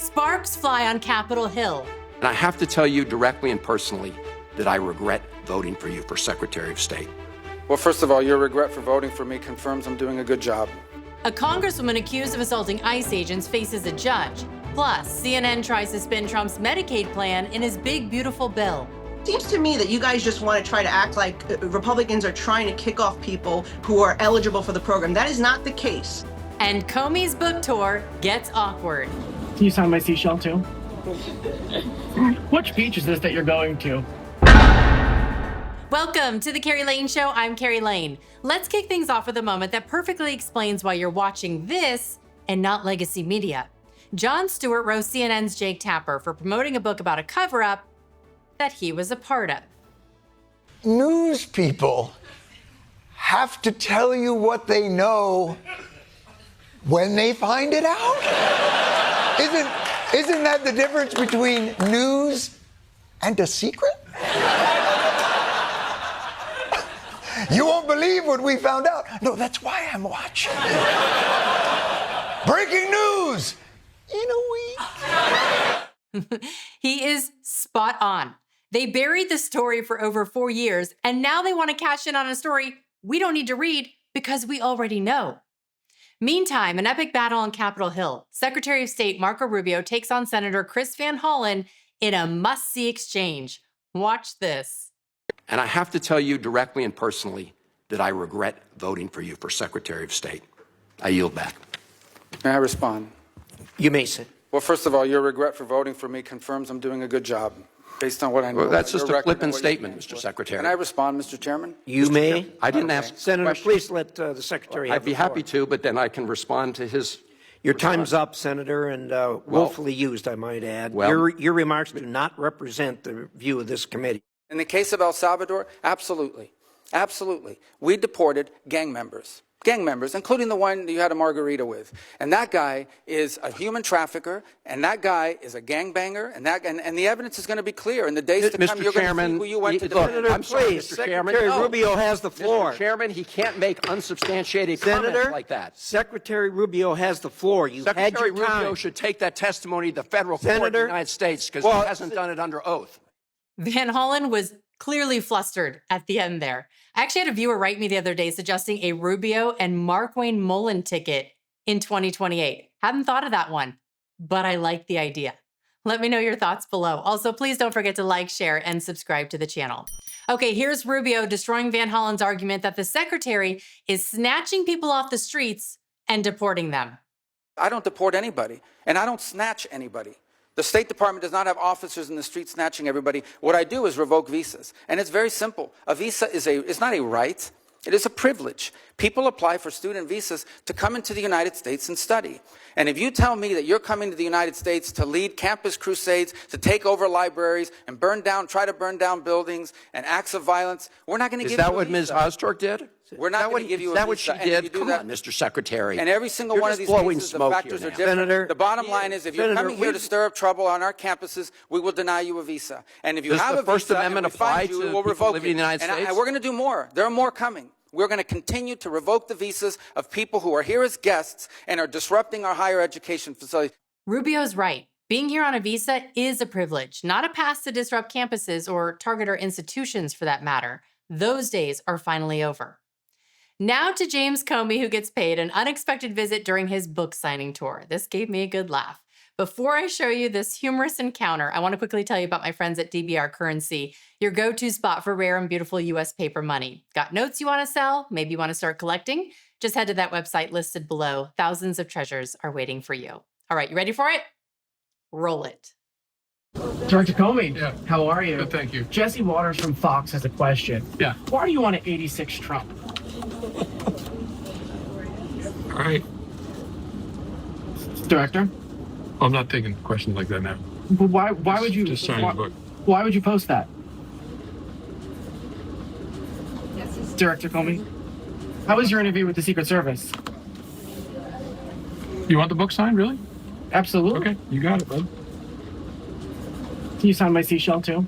Sparks fly on Capitol Hill. And I have to tell you directly and personally that I regret voting for you for Secretary of State. Well, first of all, your regret for voting for me confirms I'm doing a good job. A congresswoman accused of assaulting ICE agents faces a judge. Plus, CNN tries to spin Trump's Medicaid plan in his big, beautiful bill. Seems to me that you guys just want to try to act like Republicans are trying to kick off people who are eligible for the program. That is not the case. And Comey's book tour gets awkward. Can you sign my seashell too? Which beach is this that you're going to? Welcome to the Kerri Lane Show. I'm Kerri Lane. Let's kick things off with a moment that perfectly explains why you're watching this and not legacy media. Jon Stewart roasts CNN's Jake Tapper for promoting a book about a cover-up that he was a part of. News people have to tell you what they know when they find it out? Isn't that the difference between news and a secret? You won't believe what we found out. No, that's why I'm watching. Breaking news in a week. He is spot on. They buried the story for over 4 years, and now they want to cash in on a story we don't need to read because we already know. Meantime, an epic battle on Capitol Hill. Secretary of State Marco Rubio takes on Senator Van Hollen in a must-see exchange. Watch this. And I have to tell you directly and personally that I regret voting for you for Secretary of State. I yield back. May I respond? You may sit. Well, first of all, your regret for voting for me confirms I'm doing a good job, based on what I know. Well, that's just your a record flippant and what statement, you Mr. stand for. Secretary. Can I respond, Mr. Chairman? You may. I didn't ask Senator, questions. please let the Secretary have I'd be the floor. happy to, but then I can respond to his. Your time's up, Senator, and willfully used, I might add. Your remarks do not represent the view of this committee. In the case of El Salvador, absolutely. Absolutely. We deported gang members, including the one that you had a margarita with. And that guy is a human trafficker, and that guy is a gangbanger, and the evidence is going to be clear. In the days to come, you're going to see who you went to defend. Senator, I'm sorry, please, Mr. Chairman. Secretary Rubio has the floor. Mr. Chairman, he can't make unsubstantiated Senator, comments like that. Secretary Rubio has the floor. You had Secretary your time. Rubio should take that testimony to the federal court of the United States because he hasn't done it under oath. Van Hollen was clearly flustered at the end there. I actually had a viewer write me the other day suggesting a Rubio and Markwayne Mullin ticket in 2028. Hadn't thought of that one, but I like the idea. Let me know your thoughts below. Also, please don't forget to like, share, and subscribe to the channel. Okay, here's Rubio destroying Van Hollen's argument that the secretary is snatching people off the streets and deporting them. I don't deport anybody, and I don't snatch anybody. The State Department does not have officers in the street snatching everybody. What I do is revoke visas. And it's very simple. A visa is not a right. It is a privilege. People apply for student visas to come into the United States and study. And if you tell me that you're coming to the United States to lead campus crusades, to take over libraries and try to burn down buildings and acts of violence, we're not going to give you a visa. Is that what Ms. Ostork did? We're not going to give you a visa. Is that what she did? Come on, Mr. Secretary. And every single one of these cases, the factors are different. Senator, the bottom line is if you're coming here to stir up trouble on our campuses, we will deny you a visa. And if you have a First visa Amendment and we find apply you, to we'll people revoke living in the United States? And we're going to do more. There are more coming. We're going to continue to revoke the visas of people who are here as guests and are disrupting our higher education facilities. Rubio's right. Being here on a visa is a privilege, not a pass to disrupt campuses or target our institutions for that matter. Those days are finally over. Now to James Comey, who gets paid an unexpected visit during his book signing tour. This gave me a good laugh. Before I show you this humorous encounter, I want to quickly tell you about my friends at DBR Currency, your go-to spot for rare and beautiful U.S. paper money. Got notes you want to sell? Maybe you want to start collecting? Just head to that website listed below. Thousands of treasures are waiting for you. All right, you ready for it? Roll it. Director Comey, how are you? Good, thank you. Jesse Waters from Fox has a question. Yeah. Why do you want to 86 Trump? All right. Director? I'm not taking questions like that now. But why would you Just sign the book. Why would you post that? Director Comey, how was your interview with the Secret Service? You want the book signed, really? Absolutely. Okay, you got it, bud. Can you sign my seashell too?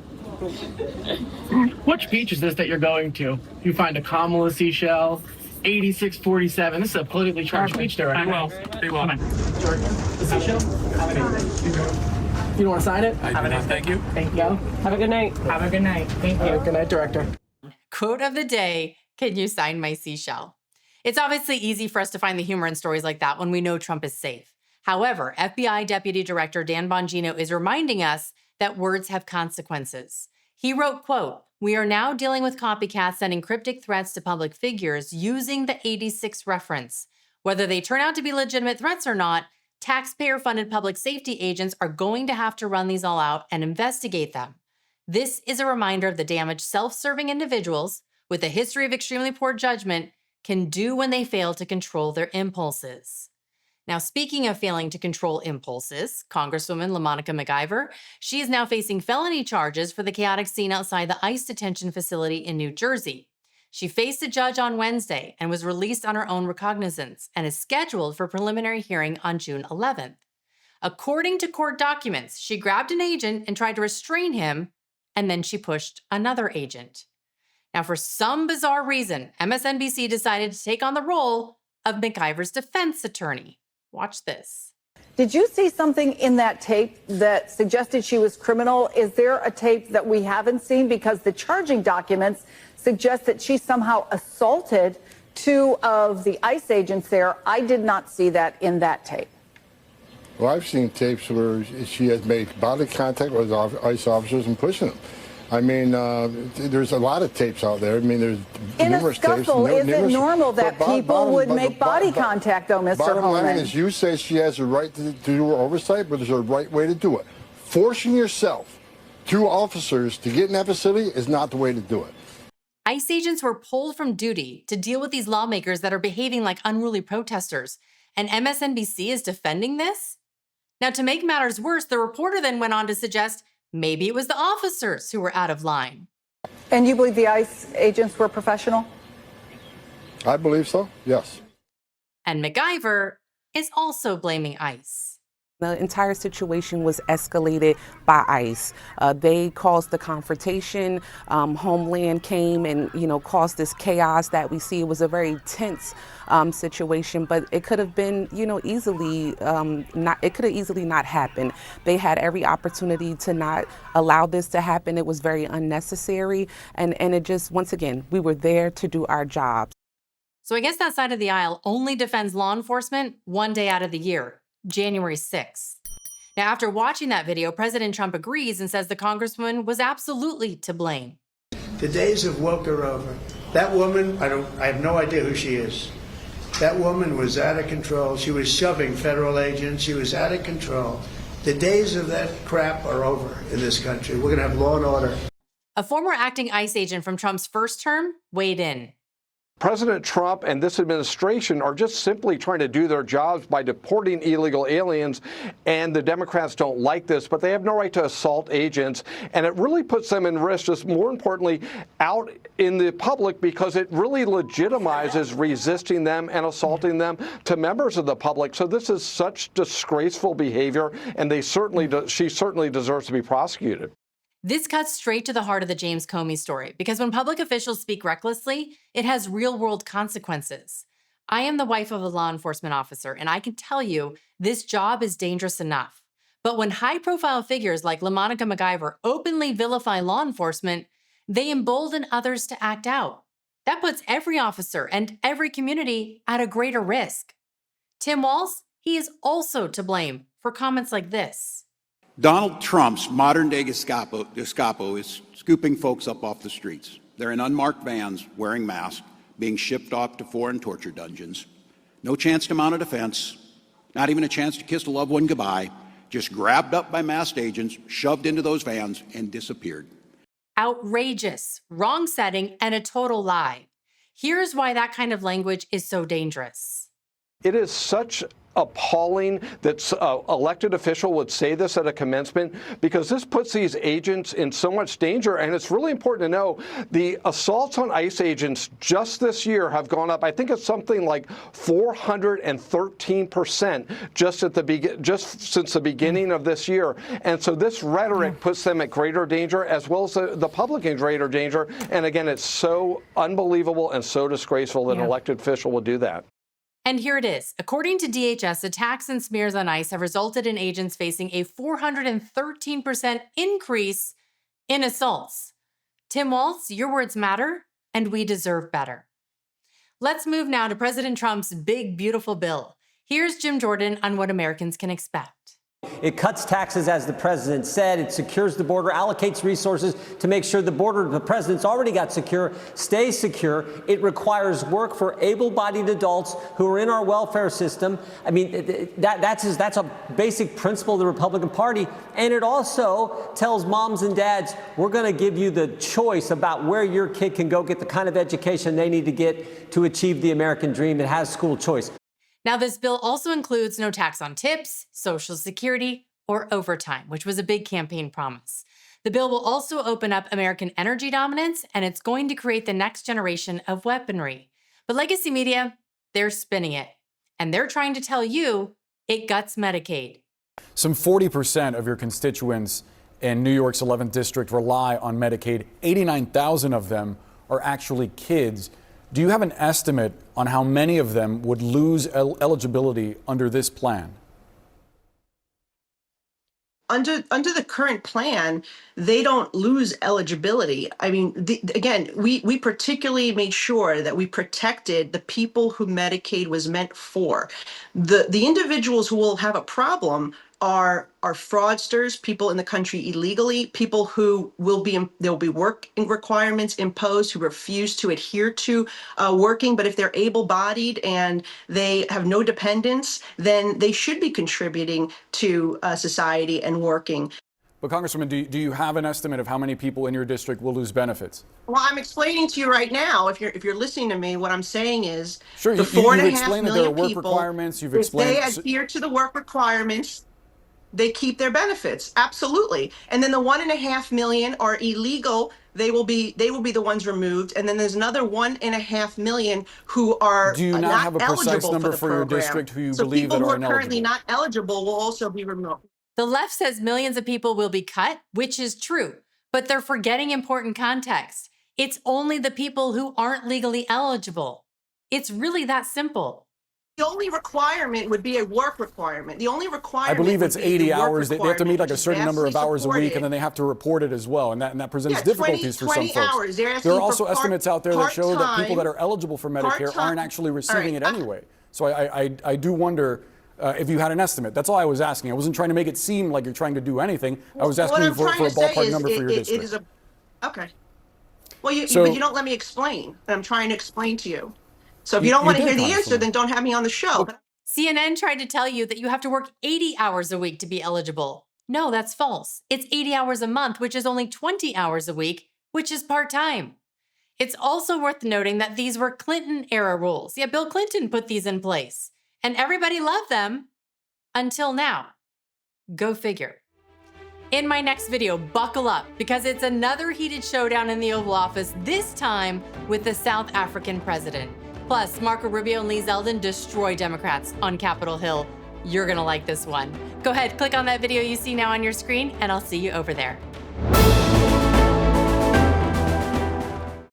Which beach is this that you're going to? You find a Kamala seashell, 8647. This is a politically charged speech, Director. Be well. Be well. Come on. Director, the seashell. You don't want to sign it? I do not, thank you. Thank you. Have a good night. Have a good night. Thank you. Good night, Director. Quote of the day, can you sign my seashell? It's obviously easy for us to find the humor in stories like that when we know Trump is safe. However, FBI Deputy Director Dan Bongino is reminding us that words have consequences. He wrote, quote, "We are now dealing with copycats sending cryptic threats to public figures using the 86 reference. Whether they turn out to be legitimate threats or not, taxpayer-funded public safety agents are going to have to run these all out and investigate them. This is a reminder of the damage self-serving individuals with a history of extremely poor judgment can do when they fail to control their impulses." Now, speaking of failing to control impulses, Congresswoman LaMonica McIver, she is now facing felony charges for the chaotic scene outside the ICE detention facility in New Jersey. She faced a judge on Wednesday and was released on her own recognizance and is scheduled for preliminary hearing on June 11th. According to court documents, she grabbed an agent and tried to restrain him, and then she pushed another agent. Now, for some bizarre reason, MSNBC decided to take on the role of McIver's defense attorney. Watch this. Did you see something in that tape that suggested she was criminal? Is there a tape that we haven't seen? Because the charging documents suggest that she somehow assaulted two of the ICE agents there. I did not see that in that tape. Well, I've seen tapes where she has made body contact with ICE officers and pushing them. I mean, there's a lot of tapes out there. I mean, there's numerous tapes. In a scuffle, is it normal that people would make body contact, though, Mr. Hollen? Bottom line is, you say she has a right to do her oversight, but there's a right way to do it. Forcing yourself through officers to get in that facility is not the way to do it. ICE agents were pulled from duty to deal with these lawmakers that are behaving like unruly protesters, and MSNBC is defending this? Now, to make matters worse, the reporter then went on to suggest maybe it was the officers who were out of line. And you believe the ICE agents were professional? I believe so, yes. And McIver is also blaming ICE. The entire situation was escalated by ICE. They caused the confrontation. Homeland came and, caused this chaos that we see. It was a very tense situation, but it could have been, easily it could have easily not happened. They had every opportunity to not allow this to happen. It was very unnecessary. And it just, once again, we were there to do our jobs. So I guess that side of the aisle only defends law enforcement one day out of the year, January 6th. Now, after watching that video, President Trump agrees and says the Congresswoman was absolutely to blame. The days of woke are over. That woman, I have no idea who she is. That woman was out of control. She was shoving federal agents. She was out of control. The days of that crap are over in this country. We're going to have law and order. A former acting ICE agent from Trump's first term weighed in. President Trump and this administration are just simply trying to do their jobs by deporting illegal aliens, and the Democrats don't like this, but they have no right to assault agents, and it really puts them in risk, just more importantly, out in the public, because it really legitimizes resisting them and assaulting them to members of the public. So this is such disgraceful behavior, and she certainly deserves to be prosecuted. This cuts straight to the heart of the James Comey story, because when public officials speak recklessly, it has real-world consequences. I am the wife of a law enforcement officer, and I can tell you this job is dangerous enough. But when high-profile figures like LaMonica McIver openly vilify law enforcement, they embolden others to act out. That puts every officer and every community at a greater risk. Tim Walz, he is also to blame for comments like this. Donald Trump's modern-day Gestapo is scooping folks up off the streets. They're in unmarked vans, wearing masks, being shipped off to foreign torture dungeons. No chance to mount a defense, not even a chance to kiss a loved one goodbye, just grabbed up by masked agents, shoved into those vans, and disappeared. Outrageous, wrong setting, and a total lie. Here's why that kind of language is so dangerous. It is such appalling that elected official would say this at a commencement, because this puts these agents in so much danger. And it's really important to know the assaults on ICE agents just this year have gone up. I think it's something like 413% just since the beginning of this year. And so this rhetoric puts them at greater danger, as well as the public in greater danger. And again, it's so unbelievable and so disgraceful that an elected official would do that. And here it is. According to DHS, attacks and smears on ICE have resulted in agents facing a 413% increase in assaults. Tim Walz, your words matter, and we deserve better. Let's move now to President Trump's big, beautiful bill. Here's Jim Jordan on what Americans can expect. It cuts taxes, as the president said. It secures the border, allocates resources to make sure the border the president's already got secure stays secure. It requires work for able-bodied adults who are in our welfare system. I mean, that's a basic principle of the Republican Party. And it also tells moms and dads, we're going to give you the choice about where your kid can go get the kind of education they need to get to achieve the American dream. It has school choice. Now, this bill also includes no tax on tips, Social Security, or overtime, which was a big campaign promise. The bill will also open up American energy dominance, and it's going to create the next generation of weaponry. But legacy media, they're spinning it, and they're trying to tell you it guts Medicaid. Some 40% of your constituents in New York's 11th district rely on Medicaid. 89,000 of them are actually kids. Do you have an estimate on how many of them would lose eligibility under this plan? Under the current plan, they don't lose eligibility. I mean, again, we particularly made sure that we protected the people who Medicaid was meant for. The individuals who will have a problem are fraudsters, people in the country illegally, people who there'll be work requirements imposed who refuse to adhere to working. But if they're able-bodied and they have no dependents, then they should be contributing to society and working. But Congresswoman, do you have an estimate of how many people in your district will lose benefits? Well, I'm explaining to you right now. If you're listening to me, what I'm saying is sure, the 4.5 million work people, requirements. You've explained if they adhere to the work requirements, they keep their benefits. Absolutely. And then the 1.5 million are illegal. They will be the ones removed. And then there's another 1.5 million who are do you not have a precise number for your district who you believe that are ineligible? So people who are currently not eligible will also be removed. The left says millions of people will be cut, which is true, but they're forgetting important context. It's only the people who aren't legally eligible. It's really that simple. The only requirement would be a work requirement. The only requirement, I believe it's 80 hours. They have to meet like a certain number of hours a week, and then they have to report it as well. And that presents difficulties for some folks. There are also estimates out there that show that people that are eligible for Medicare aren't actually receiving it anyway. So I do wonder if you had an estimate. That's all I was asking. I wasn't trying to make it seem like you're trying to do anything. I was asking you for a ballpark number for your district. Okay. Well, but you don't let me explain. I'm trying to explain to you. So if you don't want to hear the answer, then don't have me on the show. CNN tried to tell you that you have to work 80 hours a week to be eligible. No, that's false. It's 80 hours a month, which is only 20 hours a week, which is part-time. It's also worth noting that these were Clinton-era rules. Yeah, Bill Clinton put these in place, and everybody loved them until now. Go figure. In my next video, buckle up, because it's another heated showdown in the Oval Office, this time with the South African president. Plus, Marco Rubio and Lee Zeldin destroy Democrats on Capitol Hill. You're gonna like this one. Go ahead, click on that video you see now on your screen, and I'll see you over there.